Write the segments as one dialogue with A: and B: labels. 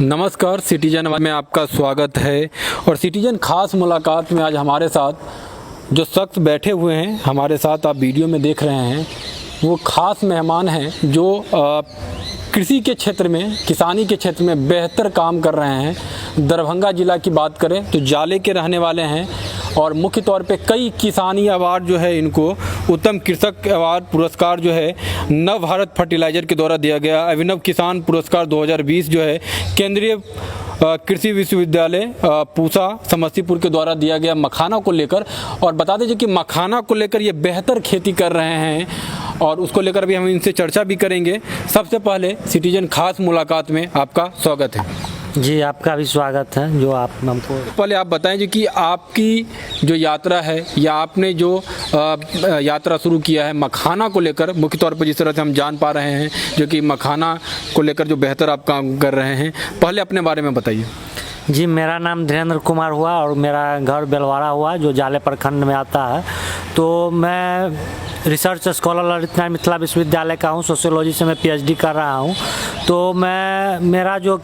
A: नमस्कार, सिटीजन में आपका स्वागत है। और सिटीजन खास मुलाकात में आज हमारे साथ जो शख्स बैठे हुए हैं, हमारे साथ आप वीडियो में देख रहे हैं, वो खास मेहमान हैं जो कृषि के क्षेत्र में, किसानी के क्षेत्र में बेहतर काम कर रहे हैं। दरभंगा ज़िला की बात करें तो जाले के रहने वाले हैं और मुख्य तौर पे कई किसानी अवार्ड जो है इनको उत्तम कृषक अवार्ड पुरस्कार जो है नव भारत फर्टिलाइज़र के द्वारा दिया गया। अभिनव किसान पुरस्कार 2020 जो है केंद्रीय कृषि विश्वविद्यालय पूसा समस्तीपुर के द्वारा दिया गया मखाना को लेकर। और बता दीजिए कि मखाना को लेकर ये बेहतर खेती कर रहे हैं और उसको लेकर भी हम इनसे चर्चा भी करेंगे। सबसे पहले सिटीजन खास मुलाकात में आपका स्वागत है।
B: जी, आपका भी स्वागत है। जो आप हमको
A: पहले आप बताएं जी कि आपकी जो यात्रा है या आपने जो यात्रा शुरू किया है मखाना को लेकर, मुख्य तौर पर जिस तरह से हम जान पा रहे हैं जो कि मखाना को लेकर जो बेहतर आप काम कर रहे हैं, पहले अपने बारे में बताइए।
B: जी, मेरा नाम धीरेन्द्र कुमार हुआ और मेरा घर बेलवाड़ा हुआ जो जाले प्रखंड में आता है। तो मैं रिसर्च स्कॉलर ललित नारायण मिथिला विश्वविद्यालय का हूँ। सोशियोलॉजी से मैं PhD कर रहा हूँ। तो मेरा जो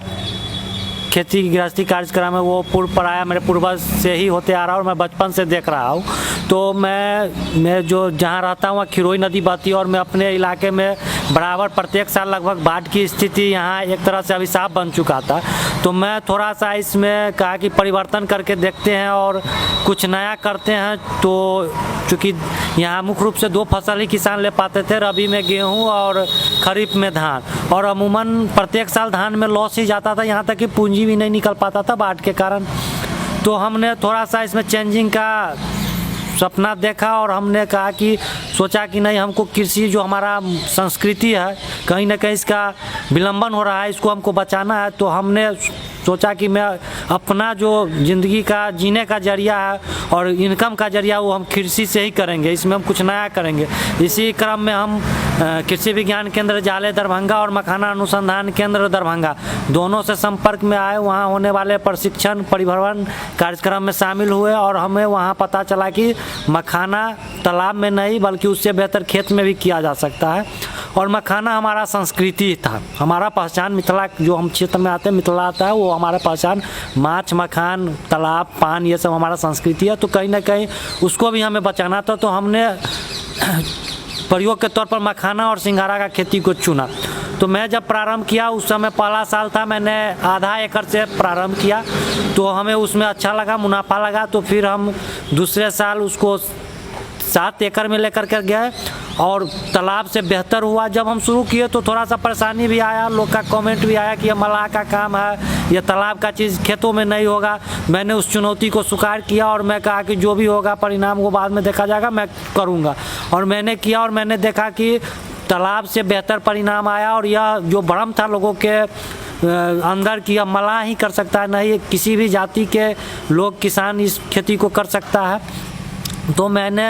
B: खेती गृहस्थी कार्यक्रम है वो पूर्व पराया मेरे पूर्वज से ही होते आ रहा है और मैं बचपन से देख रहा हूँ। तो मैं जो जहाँ रहता हूँ वहाँ खिरोई नदी बहती है और मैं अपने इलाके में बराबर प्रत्येक साल लगभग बाढ़ की स्थिति यहाँ एक तरह से अभिशाप बन चुका था। तो मैं थोड़ा सा इसमें कहा कि परिवर्तन करके देखते हैं और कुछ नया करते हैं। तो चूँकि यहाँ मुख्य रूप से 2 फसल ही किसान ले पाते थे, रबी में गेहूँ और खरीफ में धान, और अमूमन प्रत्येक साल धान में लॉस ही जाता था, यहाँ तक कि पूंजी भी नहीं निकल पाता था बाढ़ के कारण। तो हमने थोड़ा सा इसमें चेंजिंग का सपना देखा और हमने कहा कि सोचा कि नहीं, हमको कृषि जो हमारा संस्कृति है कहीं ना कहीं इसका विलंबन हो रहा है, इसको हमको बचाना है। तो हमने सोचा कि मैं अपना जो ज़िंदगी का जीने का जरिया है और इनकम का जरिया वो हम कृषि से ही करेंगे, इसमें हम कुछ नया करेंगे। इसी क्रम में हम कृषि विज्ञान केंद्र जाले दरभंगा और मखाना अनुसंधान केंद्र दरभंगा दोनों से संपर्क में आए। वहाँ होने वाले प्रशिक्षण परिभ्रमण कार्यक्रम में शामिल हुए और हमें वहाँ पता चला कि मखाना तालाब में नहीं बल्कि उससे बेहतर खेत में भी किया जा सकता है। और मखाना हमारा संस्कृति था, हमारा पहचान मिथिला, जो हम क्षेत्र में आते हैं मिथिला आता है, वो हमारा पहचान माछ, मखान, तालाब, पान, ये सब हमारा संस्कृति है। तो कहीं ना कहीं उसको भी हमें बचाना था। तो हमने प्रयोग के तौर पर मखाना और सिंघाड़ा का खेती को चुना। तो मैं जब प्रारंभ किया उस समय पहला साल था, मैंने आधा एकड़ से प्रारंभ किया। तो हमें उसमें अच्छा लगा, मुनाफा लगा। तो फिर हम दूसरे साल उसको 7 एकड़ में लेकर के गए और तालाब से बेहतर हुआ। जब हम शुरू किए तो थोड़ा सा परेशानी भी आया, लोग का कमेंट भी आया कि ये मलाह का काम है, ये तालाब का चीज़ खेतों में नहीं होगा। मैंने उस चुनौती को स्वीकार किया और मैं कहा कि जो भी होगा परिणाम को बाद में देखा जाएगा, मैं करूँगा। और मैंने किया और मैंने देखा कि तालाब से बेहतर परिणाम आया। और यह जो भ्रम था लोगों के अंदर कि अब मलाह ही कर सकता है, नहीं, किसी भी जाति के लोग, किसान इस खेती को कर सकता है। तो मैंने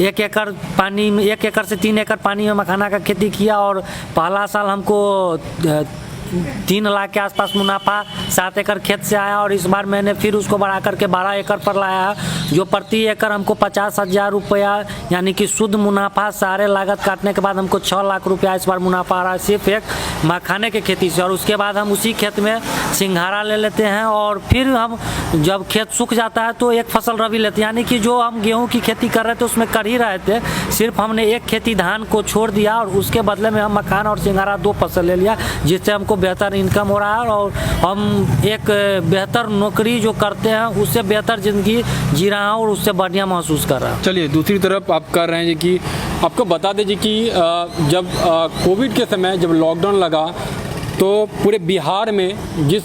B: 1 एकड़ पानी में, 1 एकड़ से 3 एकड़ पानी में मखाना का खेती किया और पहला साल हमको 3 लाख के आसपास मुनाफा 7 एकड़ खेत से आया। और इस बार मैंने फिर उसको बढ़ा करके 12 एकड़ पर लाया है, जो प्रति एकड़ हमको 50,000 रुपया यानी कि शुद्ध मुनाफा, सारे लागत काटने के बाद हमको 6 लाख रुपया इस बार मुनाफा आ रहा है सिर्फ एक मखाने के खेती से। और उसके बाद हम उसी खेत में सिंघाड़ा ले लेते हैं और फिर हम जब खेत सूख जाता है तो एक फसल रबी लेते हैं। यानी कि जो हम गेहूँ की खेती कर रहे थे उसमें कर ही रहे थे, सिर्फ हमने एक खेती धान को छोड़ दिया और उसके बदले में हम मखाना और सिंघाड़ा 2 फसल ले लिया, जिससे हमको बेहतर इनकम हो रहा है और हम एक बेहतर नौकरी जो करते हैं उससे बेहतर ज़िंदगी जी रहा हूँ और उससे बढ़िया महसूस कर रहा हूँ।
A: चलिए, दूसरी तरफ आप कर रहे हैं कि आपको बता दीजिए कि जब कोविड के समय जब लॉकडाउन लगा तो पूरे बिहार में जिस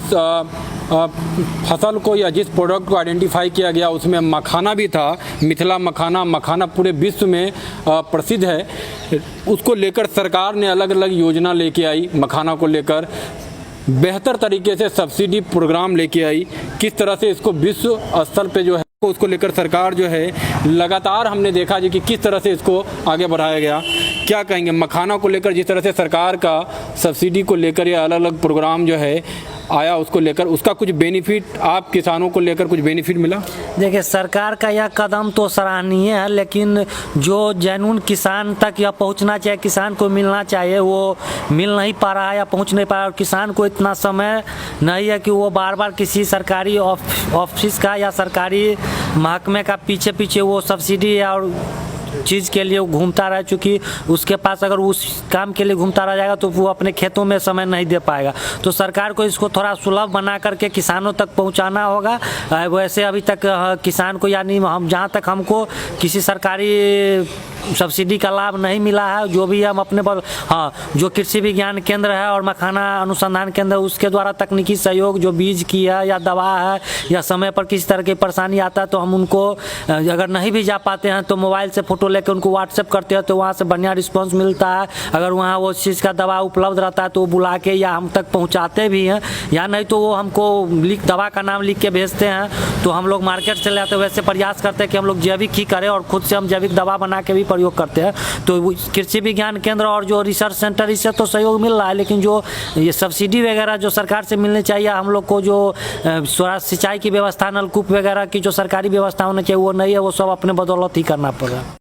A: फसल को या जिस प्रोडक्ट को आइडेंटिफाई किया गया उसमें मखाना भी था। मिथिला मखाना पूरे विश्व में प्रसिद्ध है। उसको लेकर सरकार ने अलग अलग योजना लेके आई, मखाना को लेकर बेहतर तरीके से सब्सिडी प्रोग्राम लेके आई। किस तरह से इसको विश्व स्तर पे जो है उसको लेकर सरकार जो है लगातार हमने देखा जी कि किस तरह से इसको आगे बढ़ाया गया। क्या कहेंगे मखाना को लेकर, जिस तरह से सरकार का सब्सिडी को लेकर या अलग अलग प्रोग्राम जो है आया उसको लेकर, उसका कुछ बेनिफिट आप किसानों को लेकर कुछ बेनिफिट मिला?
B: देखिए, सरकार का यह कदम तो सराहनीय है, लेकिन जो जेन्युइन किसान तक यह पहुंचना चाहिए, किसान को मिलना चाहिए, वो मिल नहीं पा रहा है या पहुंच नहीं पा रहा है। और किसान को इतना समय नहीं है कि वो बार बार किसी सरकारी ऑफिस का या सरकारी महकमे का पीछे पीछे वो सब्सिडी और चीज़ के लिए घूमता रहे, चूँकि उसके पास अगर उस काम के लिए घूमता रह जाएगा तो वो अपने खेतों में समय नहीं दे पाएगा। तो सरकार को इसको थोड़ा सुलभ बना करके किसानों तक पहुंचाना होगा। वैसे अभी तक किसान को, यानी हम जहां तक हमको किसी सरकारी सब्सिडी का लाभ नहीं मिला है, जो भी हम अपने जो कृषि विज्ञान केंद्र है और मखाना अनुसंधान केंद्र, उसके द्वारा तकनीकी सहयोग, जो बीज की है या दवा है या समय पर किसी तरह की परेशानी आता है तो हम उनको, अगर नहीं भी जा पाते हैं तो मोबाइल से फ़ोटो लेकर उनको व्हाट्सएप करते हैं तो वहाँ से बढ़िया रिस्पांस मिलता है। अगर वहाँ वो चीज़ का दवा उपलब्ध रहता है तो वो बुला के या हम तक पहुँचाते भी हैं, या नहीं तो वो हमको दवा का नाम लिख के भेजते हैं तो हम लोग मार्केट चले जाते हैं। वैसे प्रयास करते हैं कि हम लोग जैविक ही करें और खुद से हम जैविक दवा बना के भी प्रयोग करते हैं। तो कृषि विज्ञान केंद्र और जो रिसर्च सेंटर, इससे तो सहयोग मिल रहा है, लेकिन जो ये सब्सिडी वगैरह जो सरकार से मिलनी चाहिए, हम लोग को जो सिंचाई की व्यवस्था, नलकूप वगैरह की जो सरकारी व्यवस्था होनी चाहिए वो नहीं है, वो सब अपने बदौलत ही करना पड़ रहा है।